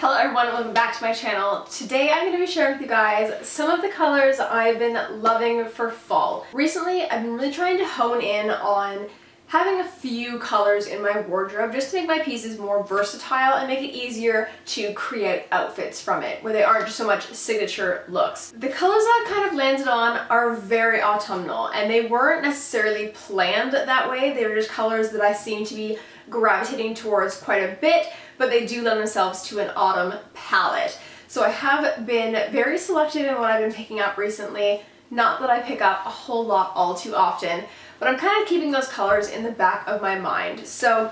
Hello everyone, welcome back to my channel. Today I'm going to be sharing with you guys some of the colors I've been loving for fall. Recently I've been really trying to hone in on having a few colors in my wardrobe just to make my pieces more versatile and make it easier to create outfits from it, where they aren't just so much signature looks. The colors that I've kind of landed on are very autumnal, and they weren't necessarily planned that way. They were just colors that I seem to be gravitating towards quite a bit, but they do lend themselves to an autumn palette. So I have been very selective in what I've been picking up recently. Not that I pick up a whole lot all too often, but I'm kind of keeping those colors in the back of my mind. So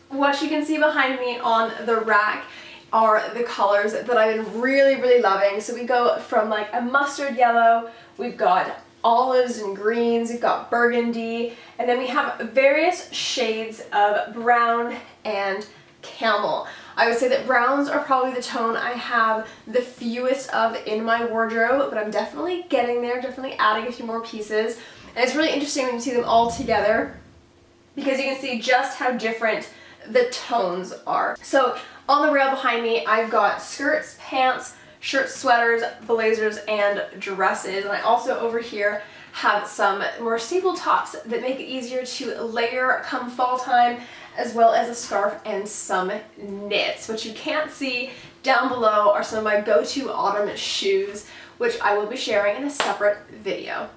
what you can see behind me on the rack are the colors that I've been really loving. So we go from like a mustard yellow, we've got olives and greens, we've got burgundy, and then we have various shades of brown and camel. I would say that browns are probably the tone I have the fewest of in my wardrobe, but I'm definitely getting there, definitely adding a few more pieces. And it's really interesting when you see them all together because you can see just how different the tones are. So on the rail behind me, I've got skirts, pants, shirts, sweaters, blazers, and dresses. And I also over here have some more staple tops that make it easier to layer come fall time, as well as a scarf and some knits. What you can't see down below are some of my go-to autumn shoes, which I will be sharing in a separate video.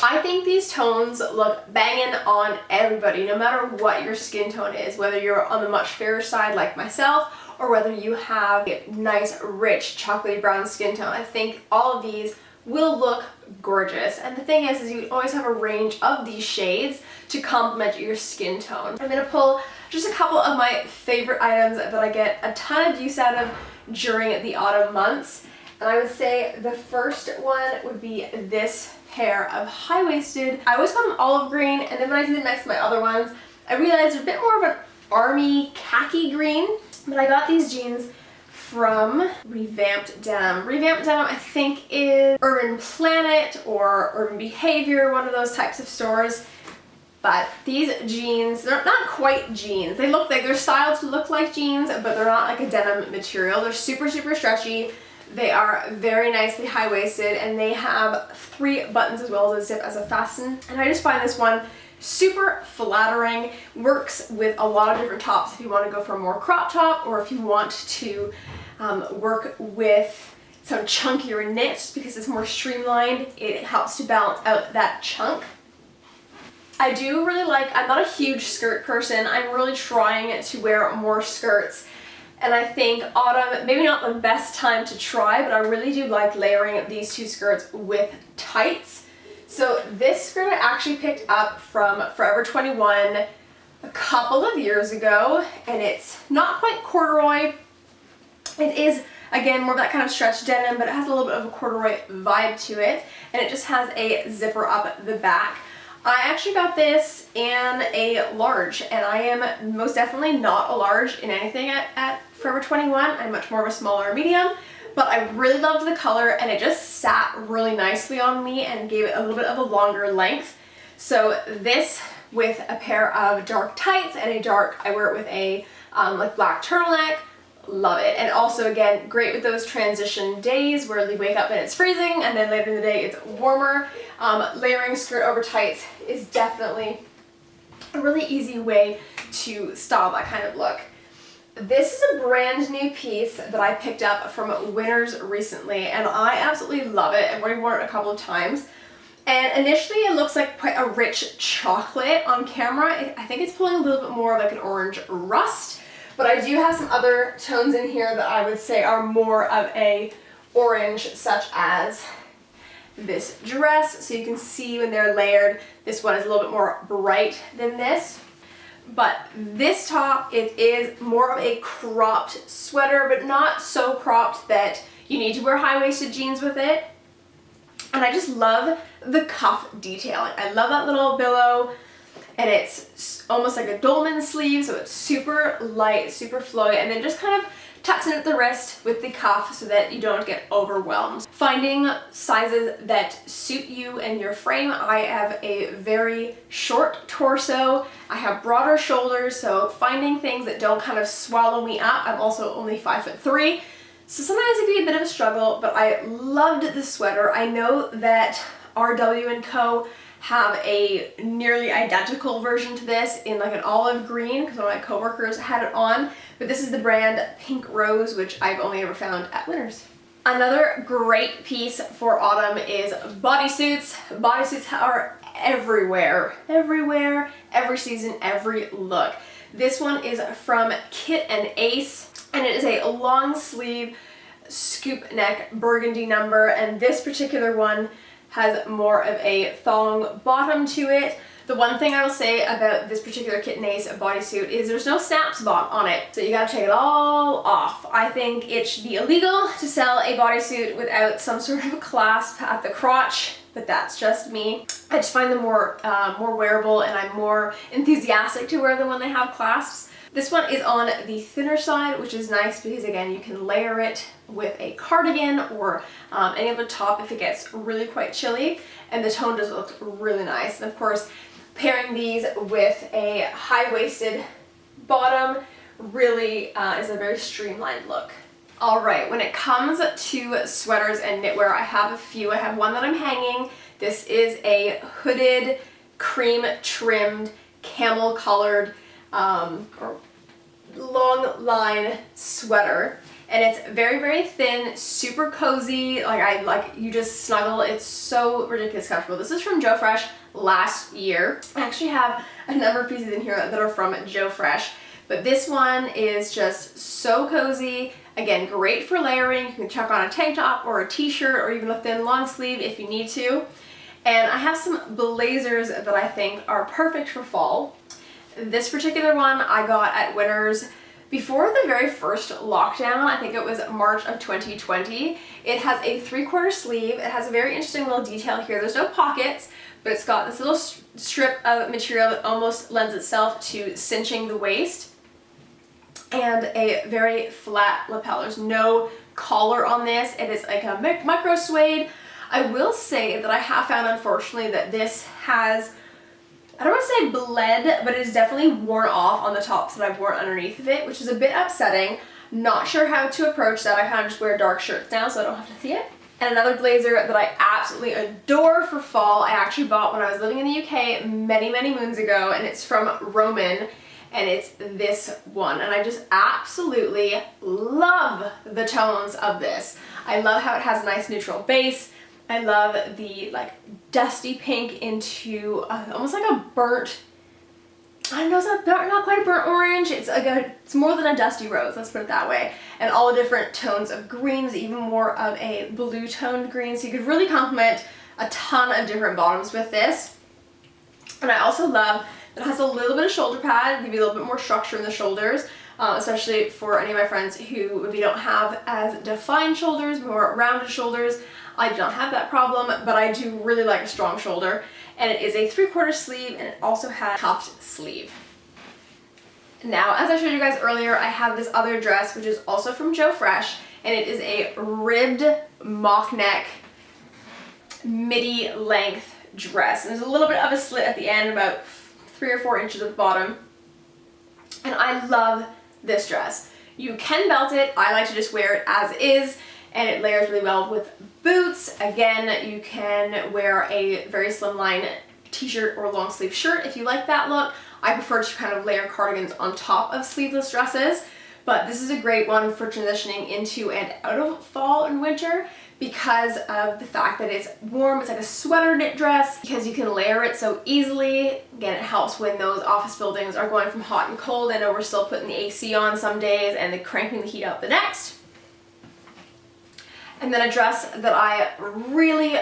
I think these tones look banging on everybody, no matter what your skin tone is, whether you're on the much fairer side like myself, or whether you have a nice, rich, chocolatey brown skin tone. I think all of these will look gorgeous. And the thing is you always have a range of these shades to complement your skin tone. I'm gonna pull just a couple of my favorite items that I get a ton of use out of during the autumn months. And I would say the first one would be this pair of high-waisted, I always call them olive green, and then when I do them next to my other ones, I realized they're a bit more of an army khaki green. But I got these jeans from Revamped Denim. Revamped Denim, I think, is Urban Planet or Urban Behavior, one of those types of stores. But these jeans, they're not quite jeans. They look like they're styled to look like jeans, but they're not like a denim material. They're super stretchy. They are very nicely high-waisted, and they have 3 buttons as well as a zip as a fasten. And I just find this one super flattering, works with a lot of different tops if you want to go for a more crop top, or if you want to work with some chunkier knits because it's more streamlined. It helps to balance out that chunk. I do really like, I'm not a huge skirt person. I'm really trying to wear more skirts. And I think autumn, maybe not the best time to try, but I really do like layering these 2 skirts with tights. So this skirt I actually picked up from Forever 21 a couple of years ago, and it's not quite corduroy. It is, again, more of that kind of stretched denim, but it has a little bit of a corduroy vibe to it, and it just has a zipper up the back. I actually got this in a large, and I am most definitely not a large in anything at Forever 21. I'm much more of a smaller medium, but I really loved the color, and it just sat really nicely on me and gave it a little bit of a longer length. So this with a pair of dark tights and a dark, I wear it with a like black turtleneck, love it. And also, again, great with those transition days where you wake up and it's freezing and then later in the day it's warmer. Layering skirt over tights is definitely a really easy way to style that kind of look. This is a brand new piece that I picked up from Winners recently, and I absolutely love it. I've already worn it a couple of times. And initially it looks like quite a rich chocolate on camera. I think it's pulling a little bit more like an orange rust, but I do have some other tones in here that I would say are more of a orange, such as this dress. So you can see when they're layered, this one is a little bit more bright than this. But this top, it is more of a cropped sweater, but not so cropped that you need to wear high-waisted jeans with it. And I just love the cuff detailing. I love that little billow, and it's almost like a dolman sleeve, so it's super light, super flowy, and then just kind of tucks in at the wrist with the cuff so that you don't get overwhelmed. Finding sizes that suit you and your frame. I have a very short torso. I have broader shoulders, so finding things that don't kind of swallow me up. I'm also only 5'3", so sometimes it can be a bit of a struggle, but I loved this sweater. I know that RW & Co. have a nearly identical version to this in like an olive green, because one of my coworkers had it on, but this is the brand Pink Rose, which I've only ever found at Winners. Another great piece for autumn is bodysuits. Bodysuits are everywhere, every season, every look. This one is from Kit and Ace, and it is a long sleeve scoop neck burgundy number, and this particular one has more of a thong bottom to it. The one thing I will say about this particular Kit and Ace bodysuit is there's no snaps on it, so you gotta take it all off. I think it should be illegal to sell a bodysuit without some sort of a clasp at the crotch, but that's just me. I just find them more wearable, and I'm more enthusiastic to wear them when they have clasps. This one is on the thinner side, which is nice because again, you can layer it with a cardigan or any other top if it gets really quite chilly, and the tone does look really nice. And of course, pairing these with a high-waisted bottom really is a very streamlined look. All right, when it comes to sweaters and knitwear, I have a few. I have one that I'm hanging. This is a hooded, cream trimmed, camel colored, or long line sweater, and it's very thin, super cozy. You just snuggle. It's so ridiculous comfortable. This is from Joe Fresh last year. I actually have a number of pieces in here that are from Joe Fresh, but this one is just so cozy. Again, great for layering. You can chuck on a tank top or a t-shirt or even a thin long sleeve if you need to. And I have some blazers that I think are perfect for fall. This particular one I got at Winners before the very first lockdown. I think it was March of 2020. It has a 3/4 sleeve. It has a very interesting little detail here. There's no pockets, but it's got this little strip of material that almost lends itself to cinching the waist, and a very flat lapel. There's no collar on this. It is like a micro suede. I will say that I have found, unfortunately, that this has, I don't want to say bled, but it is definitely worn off on the tops that I've worn underneath of it, which is a bit upsetting. Not sure how to approach that. I kind of just wear dark shirts now so I don't have to see it. And another blazer that I absolutely adore for fall, I actually bought when I was living in the UK many moons ago, and it's from Roman, and it's this one. And I just absolutely love the tones of this. I love how it has a nice neutral base. I love the like dusty pink into almost like a burnt, I don't know, it's not quite a burnt orange. It's more than a dusty rose, let's put it that way. And all the different tones of greens, even more of a blue toned green. So you could really complement a ton of different bottoms with this. And I also love that it has a little bit of shoulder pad, give you a little bit more structure in the shoulders, especially for any of my friends who maybe don't have as defined shoulders, more rounded shoulders. I do not have that problem, but I do really like a strong shoulder. And it is a 3/4 sleeve, and it also has cuffed sleeve. Now, as I showed you guys earlier, I have this other dress, which is also from Joe Fresh, and it is a ribbed mock neck midi length dress. And there's a little bit of a slit at the end, about 3 or 4 inches at the bottom. And I love this dress. You can belt it. I like to just wear it as is, and it layers really well with boots. Again, you can wear a very slimline t-shirt or long sleeve shirt if you like that look. I prefer to kind of layer cardigans on top of sleeveless dresses, but this is a great one for transitioning into and out of fall and winter because of the fact that it's warm. It's like a sweater knit dress because you can layer it so easily. Again, it helps when those office buildings are going from hot and cold. I know we're still putting the AC on some days and then cranking the heat up the next. And then a dress that I really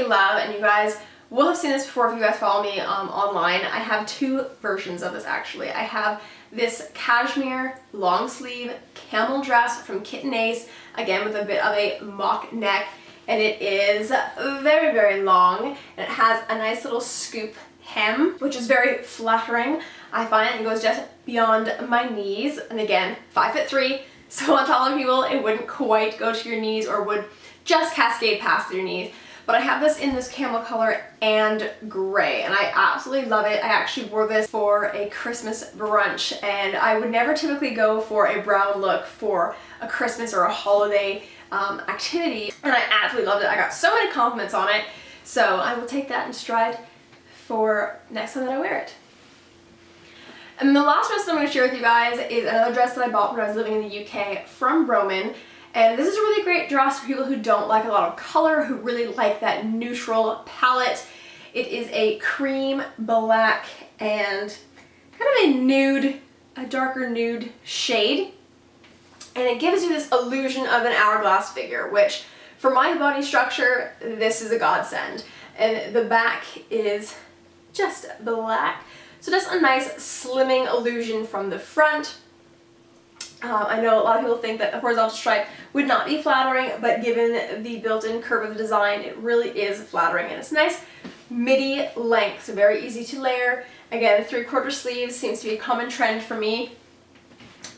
love, and you guys will have seen this before if you guys follow me online. I have 2 versions of this actually. I have this cashmere long sleeve camel dress from Kit and Ace, again with a bit of a mock neck, and it is very long, and it has a nice little scoop hem, which is very flattering. I find it goes just beyond my knees, and again, 5'3", So on taller people, it wouldn't quite go to your knees or would just cascade past your knees. But I have this in this camel color and gray, and I absolutely love it. I actually wore this for a Christmas brunch, and I would never typically go for a brown look for a Christmas or a holiday activity, and I absolutely loved it. I got so many compliments on it, so I will take that in stride for next time that I wear it. And the last dress that I'm going to share with you guys is another dress that I bought when I was living in the UK from Roman. And this is a really great dress for people who don't like a lot of color, who really like that neutral palette. It is a cream, black, and kind of a nude, a darker nude shade. And it gives you this illusion of an hourglass figure, which for my body structure, this is a godsend. And the back is just black. So just a nice slimming illusion from the front. I know a lot of people think that the horizontal stripe would not be flattering, but given the built-in curve of the design, it really is flattering, and it's nice midi length, so very easy to layer. Again, 3/4 sleeves seems to be a common trend for me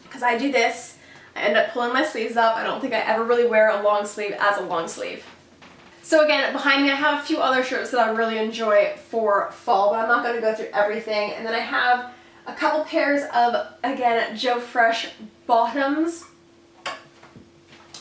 because I do this. I end up pulling my sleeves up. I don't think I ever really wear a long sleeve as a long sleeve. So again, behind me I have a few other shirts that I really enjoy for fall, but I'm not going to go through everything. And then I have a couple pairs of, again, Joe Fresh bottoms.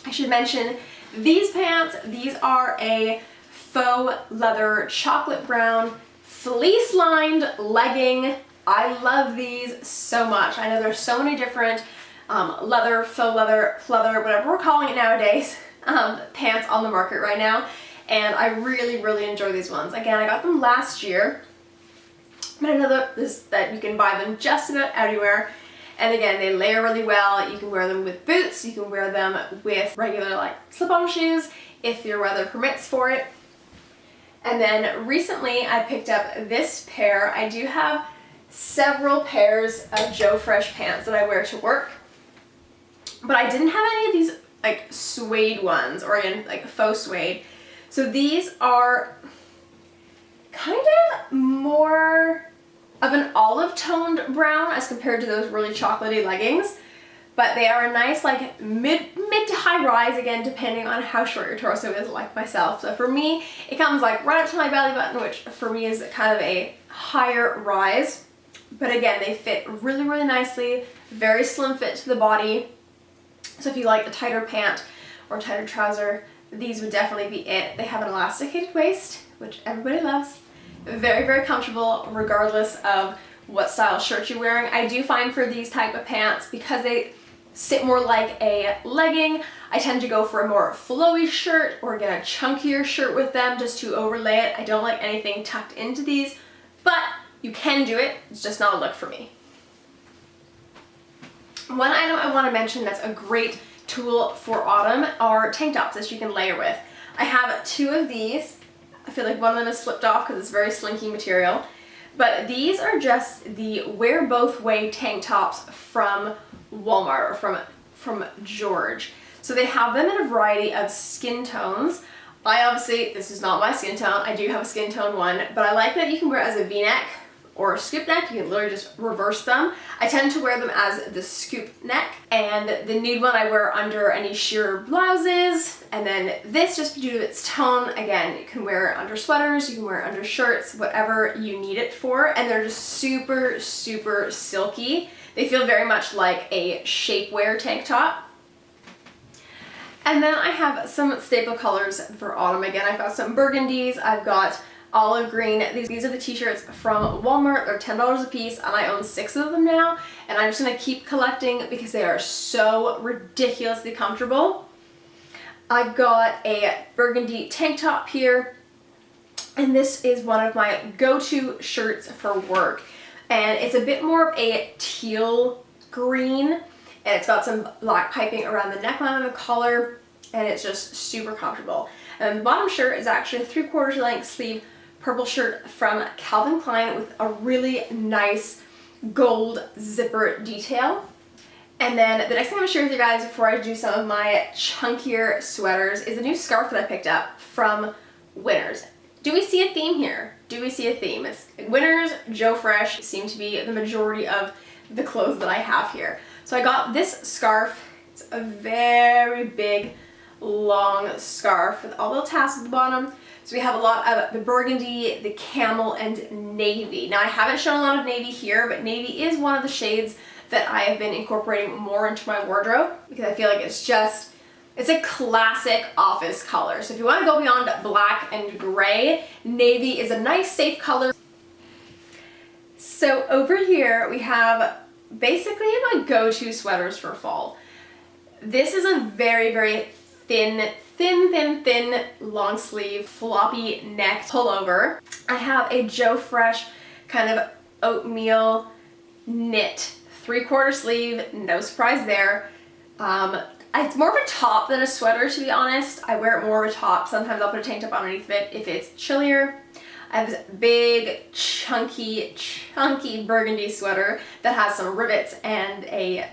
I should mention these pants. These are a faux leather chocolate brown fleece lined legging. I love these so much. I know there's so many different leather, faux leather, pleather, whatever we're calling it nowadays, pants on the market right now. And I really, really enjoy these ones. Again, I got them last year. But I know that you can buy them just about everywhere. And again, they layer really well. You can wear them with boots. You can wear them with regular like slip-on shoes if your weather permits for it. And then recently I picked up this pair. I do have several pairs of Joe Fresh pants that I wear to work. But I didn't have any of these like suede ones, or again, like faux suede. So these are kind of more of an olive toned brown as compared to those really chocolatey leggings, but they are a nice like mid to high rise, again depending on how short your torso is, like myself. So for me it comes like right up to my belly button, which for me is kind of a higher rise, but again they fit really, really nicely, very slim fit to the body. So if you like a tighter pant or tighter trouser, these would definitely be it. They have an elasticated waist, which everybody loves. Very, very comfortable regardless of what style shirt you're wearing. I do find for these type of pants, because they sit more like a legging, I tend to go for a more flowy shirt or get a chunkier shirt with them just to overlay it. I don't like anything tucked into these, but you can do it. It's just not a look for me. One item I want to mention that's a great tool for autumn are tank tops that you can layer with. I have two of these. I feel like one of them has slipped off because it's very slinky material. But these are just the wear both way tank tops from Walmart, or from George. So they have them in a variety of skin tones. This is not my skin tone. I do have a skin tone one, but I like that you can wear it as a V-neck or a scoop neck. You can literally just reverse them. I tend to wear them as the scoop neck, and the nude one I wear under any sheer blouses, and then this, just due to its tone, again, you can wear it under sweaters, you can wear it under shirts, whatever you need it for, and they're just super, super silky. They feel very much like a shapewear tank top. And then I have some staple colors for autumn. Again, I've got some burgundies, I've got olive green. These are the t-shirts from Walmart. They're $10 a piece, and I own 6 of them now, and I'm just gonna keep collecting because they are so ridiculously comfortable. I've got a burgundy tank top here, and this is one of my go-to shirts for work, and it's a bit more of a teal green, and it's got some black piping around the neckline and the collar, and it's just super comfortable. And the bottom shirt is actually a 3/4 length sleeve purple shirt from Calvin Klein with a really nice gold zipper detail. And then the next thing I'm going to share with you guys before I do some of my chunkier sweaters is a new scarf that I picked up from Winners. Do we see a theme here? Do we see a theme? It's Winners, Joe Fresh seem to be the majority of the clothes that I have here. So I got this scarf It's a very big, long scarf with all little tassels at the bottom. So we have a lot of the burgundy, the camel, and navy. Now I haven't shown a lot of navy here, but navy is one of the shades that I have been incorporating more into my wardrobe because I feel like it's a classic office color. So if you want to go beyond black and gray, navy is a nice, safe color. So over here we have basically my go-to sweaters for fall. This is a very, very thin, long sleeve, floppy neck pullover. I have a Joe Fresh kind of oatmeal knit 3/4 sleeve, no surprise there. It's more of a top than a sweater, to be honest. I wear it more of a top. Sometimes I'll put a tank top underneath of it if it's chillier. I have this big, chunky burgundy sweater that has some rivets and a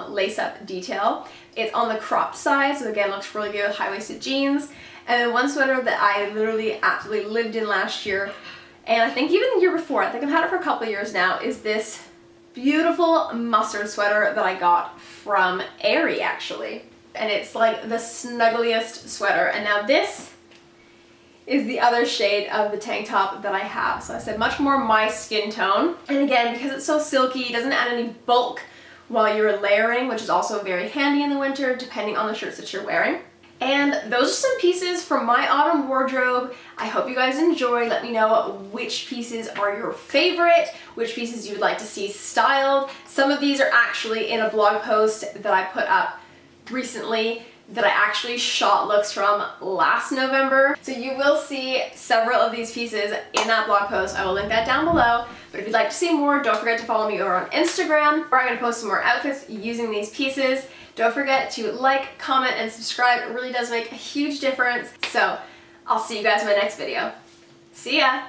lace-up detail. It's on the cropped side, so again, looks really good with high-waisted jeans. And then one sweater that I literally absolutely lived in last year, and I think even the year before, I think I've had it for a couple of years now, is this beautiful mustard sweater that I got from Aerie, actually. And it's like the snuggliest sweater. And now this is the other shade of the tank top that I have. So I said much more my skin tone. And again, because it's so silky, it doesn't add any bulk while you're layering, which is also very handy in the winter, depending on the shirts that you're wearing. And those are some pieces from my autumn wardrobe. I hope you guys enjoy. Let me know which pieces are your favorite, which pieces you would like to see styled. Some of these are actually in a blog post that I put up recently that I actually shot looks from last November. So you will see several of these pieces in that blog post. I will link that down below. But if you'd like to see more, don't forget to follow me over on Instagram, where I'm going to post some more outfits using these pieces. Don't forget to like, comment, and subscribe. It really does make a huge difference. So I'll see you guys in my next video. See ya!